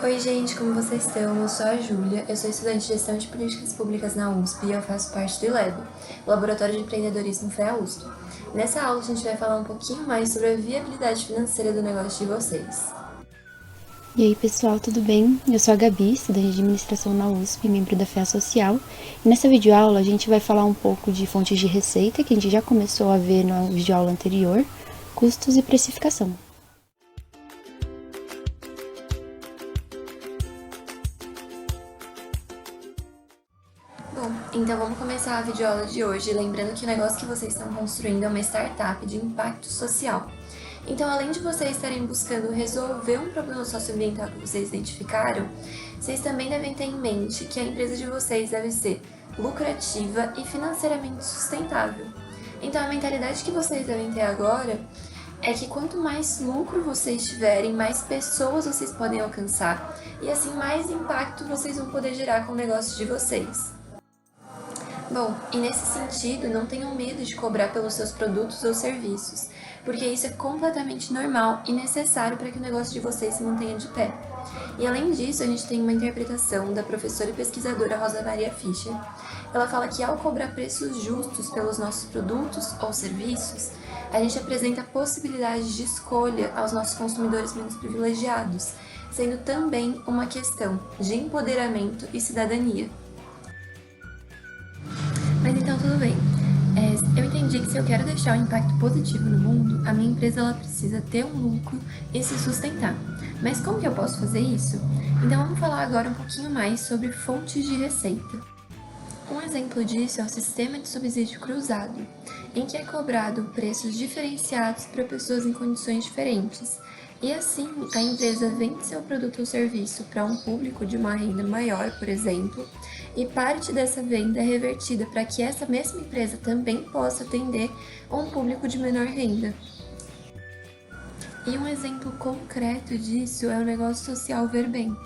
Oi gente, como vocês estão? Eu sou a Júlia, eu sou estudante de Gestão de Políticas Públicas na USP e eu faço parte do LEB, o Laboratório de Empreendedorismo FEA-USP. Nessa aula a gente vai falar um pouquinho mais sobre a viabilidade financeira do negócio de vocês. E aí pessoal, tudo bem? Eu sou a Gabi, estudante de administração na USP, membro da FEA Social. E nessa videoaula a gente vai falar um pouco de fontes de receita, que a gente já começou a ver na videoaula anterior, custos e precificação. Bom, então vamos começar a videoaula de hoje, lembrando que o negócio que vocês estão construindo é uma startup de impacto social. Então, além de vocês estarem buscando resolver um problema socioambiental que vocês identificaram, vocês também devem ter em mente que a empresa de vocês deve ser lucrativa e financeiramente sustentável. Então, a mentalidade que vocês devem ter agora é que quanto mais lucro vocês tiverem, mais pessoas vocês podem alcançar e assim mais impacto vocês vão poder gerar com o negócio de vocês. Bom, e nesse sentido, não tenham medo de cobrar pelos seus produtos ou serviços, porque isso é completamente normal e necessário para que o negócio de vocês se mantenha de pé. E além disso, a gente tem uma interpretação da professora e pesquisadora Rosa Maria Fischer. Ela fala que ao cobrar preços justos pelos nossos produtos ou serviços, a gente apresenta possibilidades de escolha aos nossos consumidores menos privilegiados, sendo também uma questão de empoderamento e cidadania. Mas então tudo bem. Eu entendi que se eu quero deixar um impacto positivo no mundo, a minha empresa ela precisa ter um lucro e se sustentar. Mas como que eu posso fazer isso? Então vamos falar agora um pouquinho mais sobre fontes de receita. Um exemplo disso é o sistema de subsídio cruzado, em que é cobrado preços diferenciados para pessoas em condições diferentes. E assim, a empresa vende seu produto ou serviço para um público de uma renda maior, por exemplo, e parte dessa venda é revertida para que essa mesma empresa também possa atender um público de menor renda. E um exemplo concreto disso é o negócio social Verbem,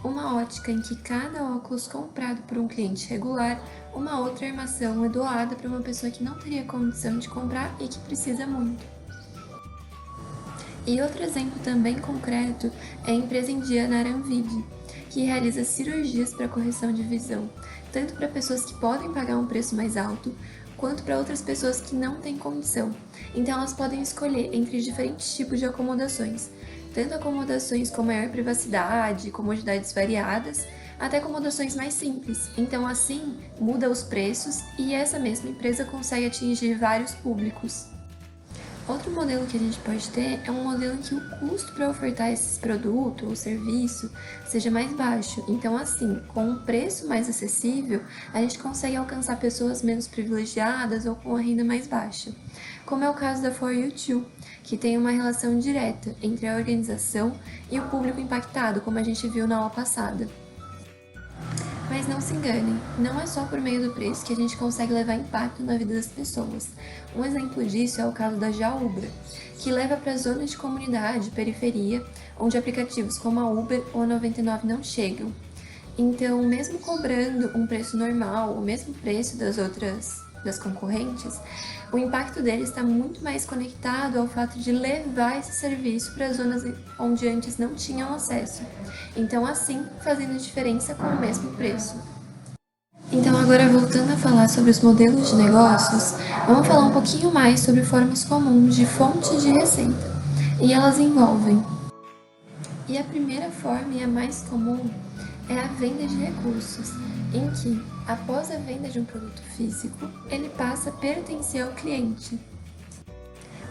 uma ótica em que cada óculos comprado por um cliente regular, uma outra armação é doada para uma pessoa que não teria condição de comprar e que precisa muito. E outro exemplo também concreto é a empresa indiana Aramvid, que realiza cirurgias para correção de visão, tanto para pessoas que podem pagar um preço mais alto, quanto para outras pessoas que não têm condição. Então elas podem escolher entre diferentes tipos de acomodações, tanto acomodações com maior privacidade, comodidades variadas, até acomodações mais simples. Então assim, muda os preços e essa mesma empresa consegue atingir vários públicos. Outro modelo que a gente pode ter é um modelo em que o custo para ofertar esse produto ou serviço seja mais baixo. Então, assim, com um preço mais acessível, a gente consegue alcançar pessoas menos privilegiadas ou com a renda mais baixa. Como é o caso da For You Too, que tem uma relação direta entre a organização e o público impactado, como a gente viu na aula passada. Mas não se enganem, não é só por meio do preço que a gente consegue levar impacto na vida das pessoas. Um exemplo disso é o caso da Jaubra, que leva para zonas de comunidade, periferia, onde aplicativos como a Uber ou a 99 não chegam. Então, mesmo cobrando um preço normal, o mesmo preço das concorrentes, o impacto deles está muito mais conectado ao fato de levar esse serviço para zonas onde antes não tinham acesso. Então, assim, fazendo diferença com o mesmo preço. Então, agora voltando a falar sobre os modelos de negócios, vamos falar um pouquinho mais sobre formas comuns de fontes de receita. E elas envolvem. E a primeira forma e a mais comum é a venda de recursos, em que, após a venda de um produto físico, ele passa a pertencer ao cliente.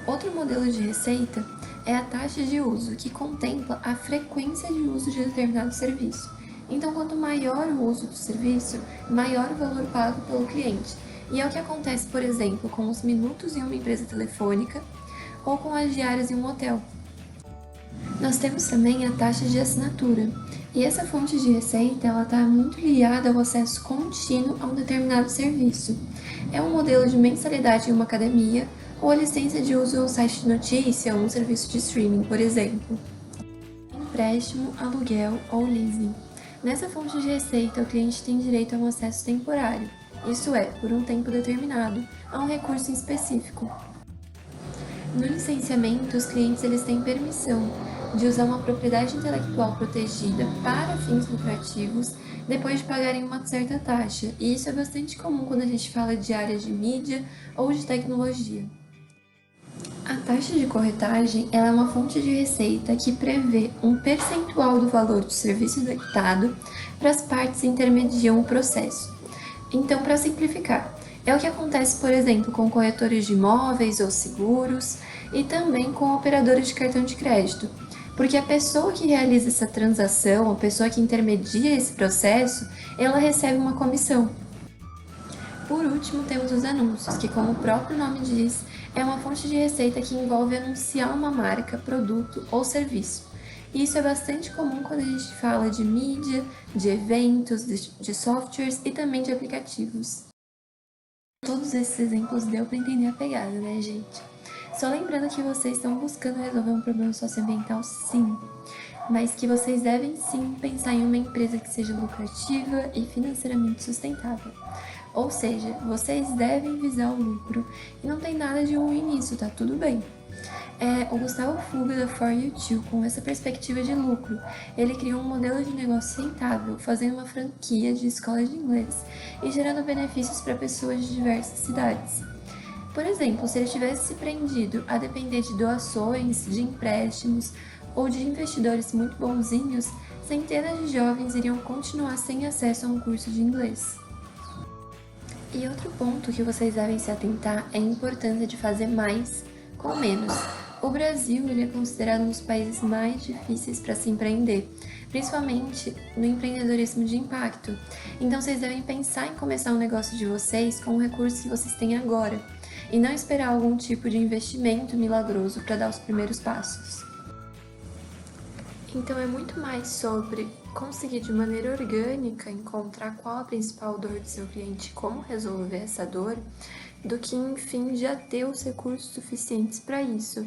Outro modelo de receita é a taxa de uso, que contempla a frequência de uso de determinado serviço. Então, quanto maior o uso do serviço, maior o valor pago pelo cliente. E é o que acontece, por exemplo, com os minutos em uma empresa telefônica ou com as diárias em um hotel. Nós temos também a taxa de assinatura, e essa fonte de receita está muito ligada ao acesso contínuo a um determinado serviço. É um modelo de mensalidade em uma academia ou a licença de uso em um site de notícia ou um serviço de streaming, por exemplo. Empréstimo, aluguel ou leasing. Nessa fonte de receita, o cliente tem direito a um acesso temporário, isso é, por um tempo determinado, a um recurso em específico. No licenciamento, os clientes eles têm permissão de usar uma propriedade intelectual protegida para fins lucrativos depois de pagarem uma certa taxa, e isso é bastante comum quando a gente fala de áreas de mídia ou de tecnologia. A taxa de corretagem ela é uma fonte de receita que prevê um percentual do valor do serviço executado para as partes que intermediam o processo. Então, para simplificar, é o que acontece, por exemplo, com corretores de imóveis ou seguros e também com operadores de cartão de crédito, porque a pessoa que realiza essa transação, a pessoa que intermedia esse processo, ela recebe uma comissão. Por último, temos os anúncios, que, como o próprio nome diz, é uma fonte de receita que envolve anunciar uma marca, produto ou serviço. E isso é bastante comum quando a gente fala de mídia, de eventos, de softwares e também de aplicativos. Todos esses exemplos deu para entender a pegada, né, gente? Só lembrando que vocês estão buscando resolver um problema socioambiental, sim, mas que vocês devem sim pensar em uma empresa que seja lucrativa e financeiramente sustentável. Ou seja, vocês devem visar o lucro e não tem nada de ruim nisso, tá tudo bem. O Gustavo Fuga da For You Too, com essa perspectiva de lucro, ele criou um modelo de negócio rentável, fazendo uma franquia de escola de inglês e gerando benefícios para pessoas de diversas cidades. Por exemplo, se ele tivesse se prendido a depender de doações, de empréstimos ou de investidores muito bonzinhos, centenas de jovens iriam continuar sem acesso a um curso de inglês. E outro ponto que vocês devem se atentar é a importância de fazer mais com menos. O Brasil ele é considerado um dos países mais difíceis para se empreender, principalmente no empreendedorismo de impacto. Então vocês devem pensar em começar um negócio de vocês com o recurso que vocês têm agora e não esperar algum tipo de investimento milagroso para dar os primeiros passos. Então é muito mais sobre conseguir de maneira orgânica encontrar qual a principal dor do seu cliente e como resolver essa dor, do que, enfim, já ter os recursos suficientes para isso.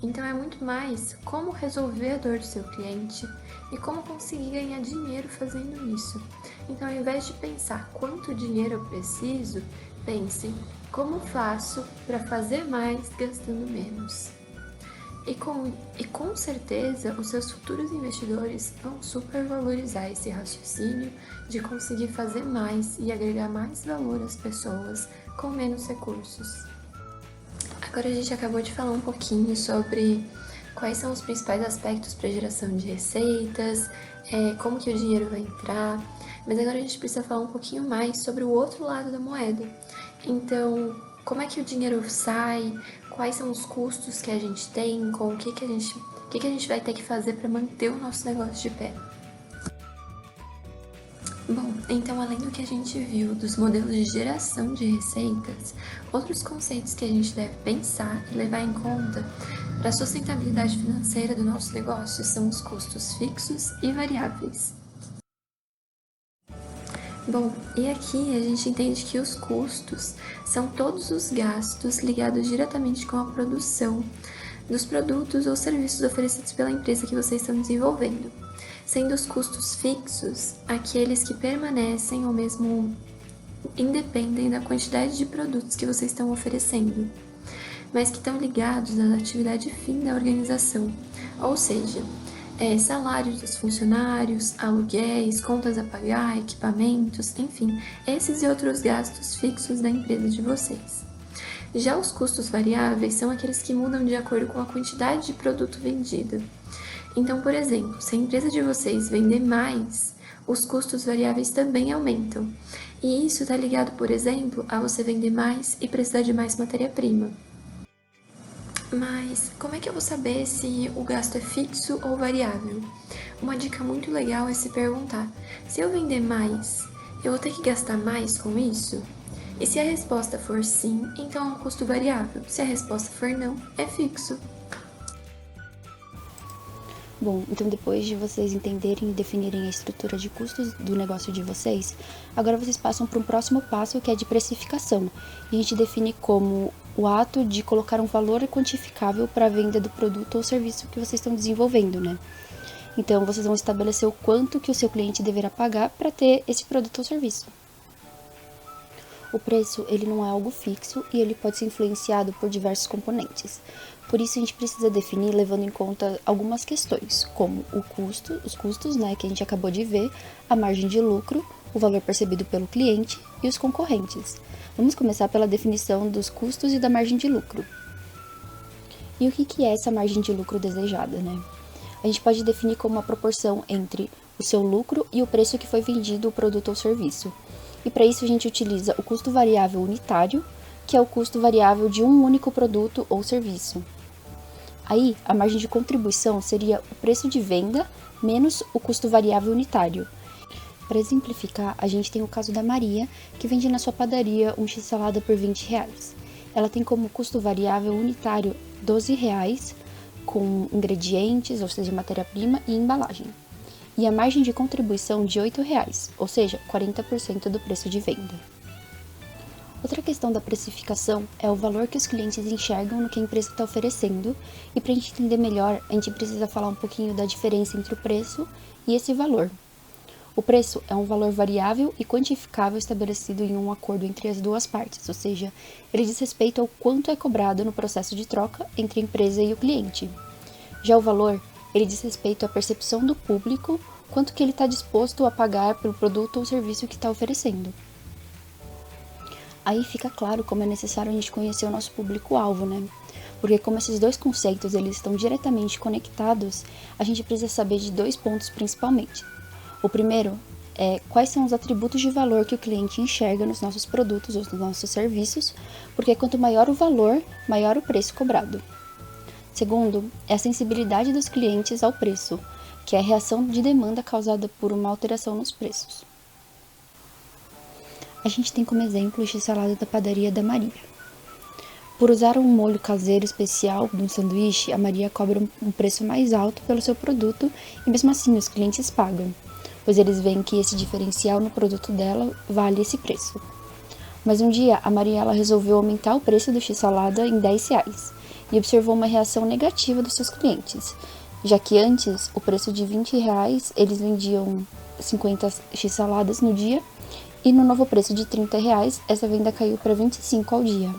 Então é muito mais como resolver a dor do seu cliente e como conseguir ganhar dinheiro fazendo isso. Então, ao invés de pensar quanto dinheiro eu preciso, pense como faço para fazer mais gastando menos. E com certeza, os seus futuros investidores vão supervalorizar esse raciocínio de conseguir fazer mais e agregar mais valor às pessoas com menos recursos. Agora a gente acabou de falar um pouquinho sobre quais são os principais aspectos para a geração de receitas, como que o dinheiro vai entrar, mas agora a gente precisa falar um pouquinho mais sobre o outro lado da moeda. Então, como é que o dinheiro sai, quais são os custos que a gente tem, com o que a gente vai ter que fazer para manter o nosso negócio de pé. Bom, então além do que a gente viu dos modelos de geração de receitas, outros conceitos que a gente deve pensar e levar em conta para a sustentabilidade financeira do nosso negócio são os custos fixos e variáveis. Bom, e aqui a gente entende que os custos são todos os gastos ligados diretamente com a produção dos produtos ou serviços oferecidos pela empresa que vocês estão desenvolvendo, sendo os custos fixos aqueles que permanecem ou mesmo independem da quantidade de produtos que vocês estão oferecendo, mas que estão ligados à atividade fim da organização, ou seja, salários dos funcionários, aluguéis, contas a pagar, equipamentos, enfim, esses e outros gastos fixos da empresa de vocês. Já os custos variáveis são aqueles que mudam de acordo com a quantidade de produto vendido. Então, por exemplo, se a empresa de vocês vender mais, os custos variáveis também aumentam. E isso está ligado, por exemplo, a você vender mais e precisar de mais matéria-prima. Mas como é que eu vou saber se o gasto é fixo ou variável? Uma dica muito legal é se perguntar: se eu vender mais, eu vou ter que gastar mais com isso? E se a resposta for sim, então é um custo variável. Se a resposta for não, é fixo. Bom, então depois de vocês entenderem e definirem a estrutura de custos do negócio de vocês, agora vocês passam para um próximo passo, que é de precificação. E a gente define como o ato de colocar um valor quantificável para a venda do produto ou serviço que vocês estão desenvolvendo, né? Então, vocês vão estabelecer o quanto que o seu cliente deverá pagar para ter esse produto ou serviço. O preço, ele não é algo fixo e ele pode ser influenciado por diversos componentes. Por isso, a gente precisa definir levando em conta algumas questões, como os custos, né, que a gente acabou de ver, a margem de lucro, o valor percebido pelo cliente e os concorrentes. Vamos começar pela definição dos custos e da margem de lucro. E o que é essa margem de lucro desejada, né? A gente pode definir como uma proporção entre o seu lucro e o preço que foi vendido o produto ou serviço. E para isso a gente utiliza o custo variável unitário, que é o custo variável de um único produto ou serviço. Aí, a margem de contribuição seria o preço de venda menos o custo variável unitário. Para exemplificar, a gente tem o caso da Maria, que vende na sua padaria um x-salada por R$20. Ela tem como custo variável unitário R$12, com ingredientes, ou seja, matéria-prima e embalagem. E a margem de contribuição de R$8, ou seja, 40% do preço de venda. Outra questão da precificação é o valor que os clientes enxergam no que a empresa está oferecendo, e para a gente entender melhor, a gente precisa falar um pouquinho da diferença entre o preço e esse valor. O preço é um valor variável e quantificável estabelecido em um acordo entre as duas partes, ou seja, ele diz respeito ao quanto é cobrado no processo de troca entre a empresa e o cliente. Já o valor, ele diz respeito à percepção do público, quanto que ele está disposto a pagar pelo produto ou serviço que está oferecendo. Aí fica claro como é necessário a gente conhecer o nosso público-alvo, né? Porque como esses dois conceitos eles estão diretamente conectados, a gente precisa saber de dois pontos principalmente. O primeiro é quais são os atributos de valor que o cliente enxerga nos nossos produtos ou nos nossos serviços, porque quanto maior o valor, maior o preço cobrado. Segundo, é a sensibilidade dos clientes ao preço, que é a reação de demanda causada por uma alteração nos preços. A gente tem como exemplo o x-salada da padaria da Maria. Por usar um molho caseiro especial no sanduíche, a Maria cobra um preço mais alto pelo seu produto e mesmo assim os clientes pagam, pois eles veem que esse diferencial no produto dela vale esse preço. Mas um dia, a Maria resolveu aumentar o preço do x-salada em R$10 e observou uma reação negativa dos seus clientes, já que antes, o preço de R$20, eles vendiam 50 x-saladas no dia, e no novo preço de R$30, essa venda caiu para 25 ao dia.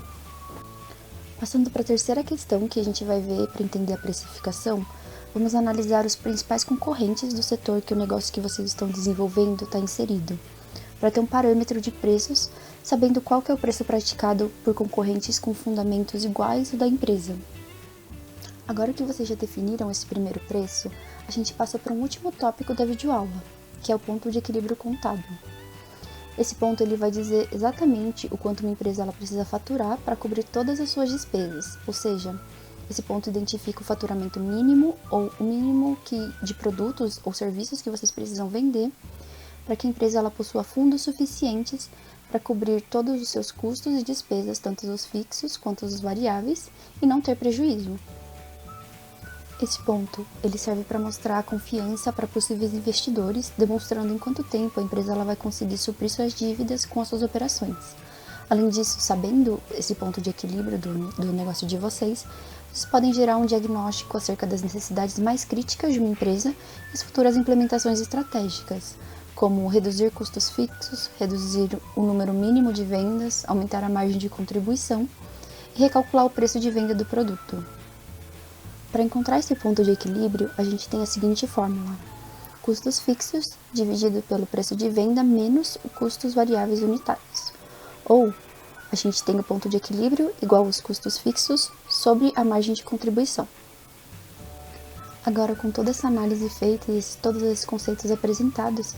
Passando para a terceira questão que a gente vai ver para entender a precificação, vamos analisar os principais concorrentes do setor que o negócio que vocês estão desenvolvendo está inserido, para ter um parâmetro de preços, sabendo qual que é o preço praticado por concorrentes com fundamentos iguais ao da empresa. Agora que vocês já definiram esse primeiro preço, a gente passa para um último tópico da videoaula, que é o ponto de equilíbrio contábil. Esse ponto ele vai dizer exatamente o quanto uma empresa precisa faturar para cobrir todas as suas despesas, ou seja, esse ponto identifica o faturamento mínimo ou o mínimo de produtos ou serviços que vocês precisam vender para que a empresa possua fundos suficientes para cobrir todos os seus custos e despesas, tanto os fixos quanto os variáveis, e não ter prejuízo. Esse ponto ele serve para mostrar a confiança para possíveis investidores, demonstrando em quanto tempo a empresa vai conseguir suprir suas dívidas com as suas operações. Além disso, sabendo esse ponto de equilíbrio do negócio de vocês podem gerar um diagnóstico acerca das necessidades mais críticas de uma empresa e as futuras implementações estratégicas, como reduzir custos fixos, reduzir o número mínimo de vendas, aumentar a margem de contribuição e recalcular o preço de venda do produto. Para encontrar esse ponto de equilíbrio, a gente tem a seguinte fórmula: custos fixos dividido pelo preço de venda menos os custos variáveis unitários. Ou, a gente tem o ponto de equilíbrio igual aos custos fixos sobre a margem de contribuição. Agora, com toda essa análise feita e todos esses conceitos apresentados,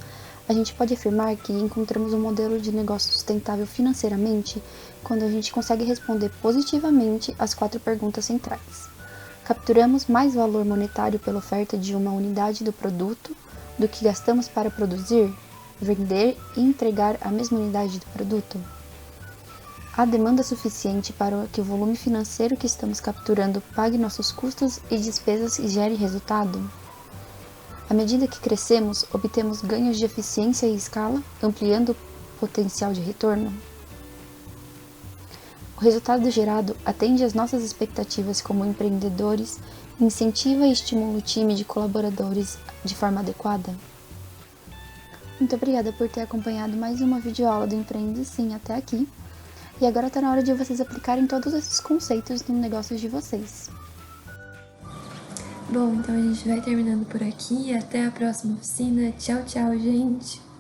a gente pode afirmar que encontramos um modelo de negócio sustentável financeiramente quando a gente consegue responder positivamente as 4 perguntas centrais. Capturamos mais valor monetário pela oferta de uma unidade do produto do que gastamos para produzir, vender e entregar a mesma unidade do produto? Há demanda suficiente para que o volume financeiro que estamos capturando pague nossos custos e despesas e gere resultado? À medida que crescemos, obtemos ganhos de eficiência e escala, ampliando o potencial de retorno? O resultado gerado atende às nossas expectativas como empreendedores, incentiva e estimula o time de colaboradores de forma adequada? Muito obrigada por ter acompanhado mais uma videoaula do Empreende Sim até aqui. E agora tá na hora de vocês aplicarem todos esses conceitos no negócio de vocês. Bom, então a gente vai terminando por aqui. Até a próxima oficina. Tchau, tchau, gente!